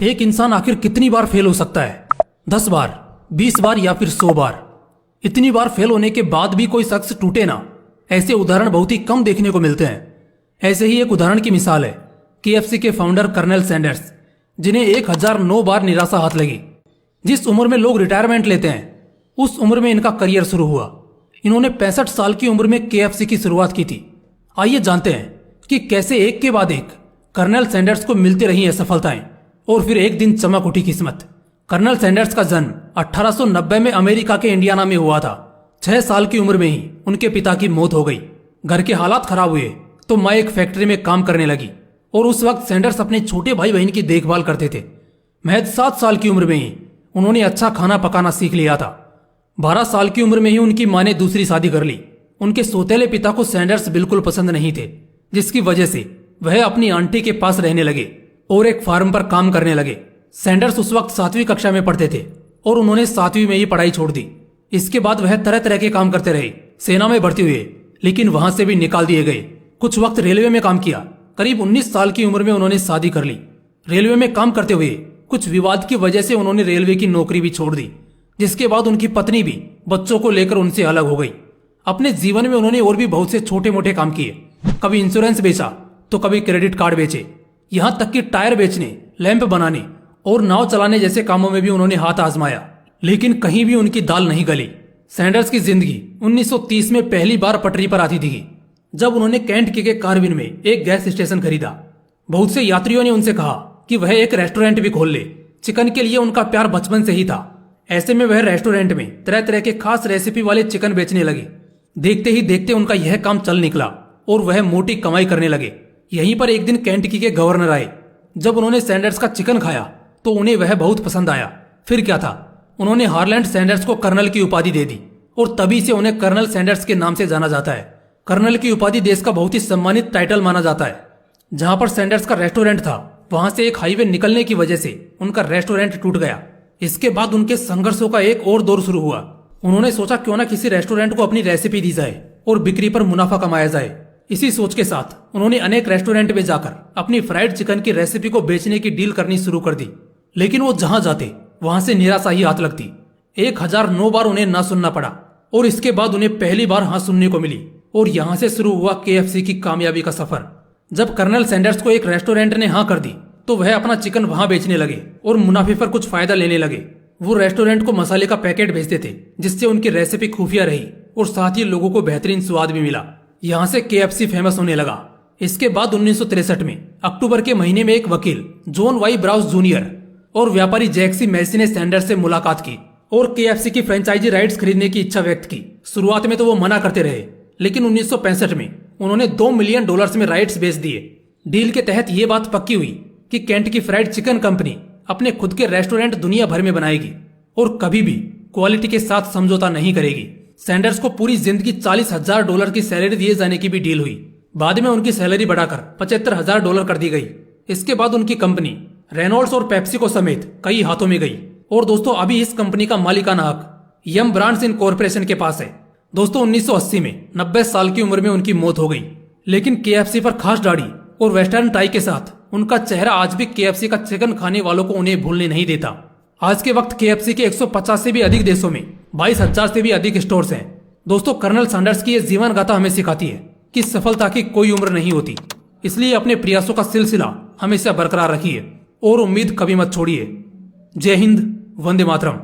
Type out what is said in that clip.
एक इंसान आखिर कितनी बार फेल हो सकता है? 10 बार, 20 बार या फिर 100 बार? इतनी बार फेल होने के बाद भी कोई शख्स टूटे ना, ऐसे उदाहरण बहुत ही कम देखने को मिलते हैं। ऐसे ही एक उदाहरण की मिसाल है KFC के फाउंडर कर्नल सैंडर्स, जिन्हें 1009 बार निराशा हाथ लगी। जिस उम्र में लोग रिटायरमेंट लेते हैं उस उम्र में इनका करियर शुरू हुआ। इन्होंने 65 साल की उम्र में KFC की शुरुआत की थी। आइए जानते हैं कि कैसे एक के बाद एक कर्नल सैंडर्स को मिलती रही हैं सफलताएं और फिर एक दिन चमक उठी किस्मत। कर्नल सैंडर्स का जन्म 1890 में अमेरिका के इंडियाना में हुआ था। 6 साल की उम्र में ही उनके पिता की मौत हो गई। घर के हालात खराब हुए तो माँ एक फैक्ट्री में काम करने लगी और उस वक्त सैंडर्स अपने छोटे भाई बहन की देखभाल करते थे। महज 7 साल की उम्र में ही उन्होंने अच्छा खाना पकाना सीख लिया था। 12 साल की उम्र में ही उनकी माँ ने दूसरी शादी कर ली। उनके सौतेले पिता को सैंडर्स बिल्कुल पसंद नहीं थे, जिसकी वजह से वह अपनी आंटी के पास रहने लगे और एक फार्म पर काम करने लगे। सैंडर्स उस वक्त 7वीं कक्षा में पढ़ते थे और उन्होंने 7वीं में ही पढ़ाई छोड़ दी। इसके बाद वह तरह तरह के काम करते रहे। सेना में भर्ती हुए लेकिन वहां से भी निकाल दिए गए। कुछ वक्त रेलवे में काम किया। करीब 19 साल की उम्र में उन्होंने शादी कर ली। रेलवे में काम करते हुए कुछ विवाद की वजह से उन्होंने रेलवे की नौकरी भी छोड़ दी, जिसके बाद उनकी पत्नी भी बच्चों को लेकर उनसे अलग हो गई। अपने जीवन में उन्होंने और भी बहुत से छोटे मोटे काम किए। कभी इंश्योरेंस बेचा तो कभी क्रेडिट कार्ड बेचे, यहां तक कि टायर बेचने, लैंप बनाने और नाव चलाने जैसे कामों में भी उन्होंने हाथ आजमाया, लेकिन कहीं भी उनकी दाल नहीं गली। सैंडर्स की जिंदगी 1930 में पहली बार पटरी पर आती थी, जब उन्होंने कैंट के कार्विन में एक गैस स्टेशन खरीदा। बहुत से यात्रियों ने उनसे कहा कि वह एक रेस्टोरेंट भी खोल ले। चिकन के लिए उनका प्यार बचपन से ही था। ऐसे में वह रेस्टोरेंट में तरह तरह के खास रेसिपी वाले चिकन बेचने लगे। देखते ही देखते उनका यह काम चल निकला और वह मोटी कमाई करने लगे। यहीं पर एक दिन केंटकी के गवर्नर आए। जब उन्होंने सैंडर्स का चिकन खाया तो उन्हें वह बहुत पसंद आया। फिर क्या था, उन्होंने हार्लैंड सैंडर्स को कर्नल की उपाधि दे दी और तभी से उन्हें कर्नल सैंडर्स के नाम से जाना जाता है। कर्नल की उपाधि देश का बहुत ही सम्मानित टाइटल माना जाता है। जहां पर सैंडर्स का रेस्टोरेंट था वहां से एक हाईवे निकलने की वजह से उनका रेस्टोरेंट टूट गया। इसके बाद उनके संघर्षों का एक और दौर शुरू हुआ। उन्होंने सोचा क्यों ना किसी रेस्टोरेंट को अपनी रेसिपी दी जाए और बिक्री पर मुनाफा कमाया जाए। इसी सोच के साथ उन्होंने अनेक रेस्टोरेंट में जाकर अपनी फ्राइड चिकन की रेसिपी को बेचने की डील करनी शुरू कर दी, लेकिन वो जहां जाते वहां से निराशा ही हाथ लगती। 1009 बार उन्हें ना सुनना पड़ा और इसके बाद उन्हें पहली बार हाँ सुनने को मिली और यहां से शुरू हुआ KFC की कामयाबी का सफर। जब कर्नल सैंडर्स को एक रेस्टोरेंट ने हाँ कर दी तो वह अपना चिकन वहां बेचने लगे और मुनाफे पर कुछ फायदा लेने लगे। वो रेस्टोरेंट को मसाले का पैकेट भेजते थे, जिससे उनकी रेसिपी खुफिया रही और साथ ही लोगों को बेहतरीन स्वाद भी मिला। यहाँ से KFC फेमस होने लगा। इसके बाद 1963 में अक्टूबर के महीने में एक वकील जॉन वाई ब्राउस जूनियर और व्यापारी जैक्सी मैसी ने सैंडर्स से मुलाकात की और KFC की फ्रेंचाइजी राइट्स खरीदने की इच्छा व्यक्त की। शुरुआत में तो वो मना करते रहे, लेकिन 1965 में उन्होंने $2 मिलियन में राइट्स बेच दिए। डील के तहत ये बात पक्की हुई कि कैंट की फ्राइड चिकन कंपनी अपने खुद के रेस्टोरेंट दुनिया भर में बनाएगी और कभी भी क्वालिटी के साथ समझौता नहीं करेगी। सैंडर्स को पूरी जिंदगी $40,000 की सैलरी दिए जाने की भी डील हुई। बाद में उनकी सैलरी बढ़ाकर $75,000 कर दी गई। इसके बाद उनकी कंपनी रेनॉल्ड्स और पेप्सी समेत कई हाथों में गई और दोस्तों अभी इस कंपनी का मालिकाना हक यम ब्रांड्स इन कॉर्पोरेशन के पास है। दोस्तों 1980 में 90 साल की उम्र में उनकी मौत हो गई, लेकिन KFC पर खास दाढ़ी और वेस्टर्न टाई के साथ उनका चेहरा आज भी KFC का चिकन खाने वालों को उन्हें भूलने नहीं देता। आज के वक्त KFC के 150 से भी अधिक देशों में 22,000 से भी अधिक स्टोर्स हैं। दोस्तों कर्नल सैंडर्स की ये जीवन गाथा हमें सिखाती है कि सफलता की कोई उम्र नहीं होती, इसलिए अपने प्रयासों का सिलसिला हमेशा बरकरार रखिए और उम्मीद कभी मत छोड़िए। जय हिंद, वंदे मातरम।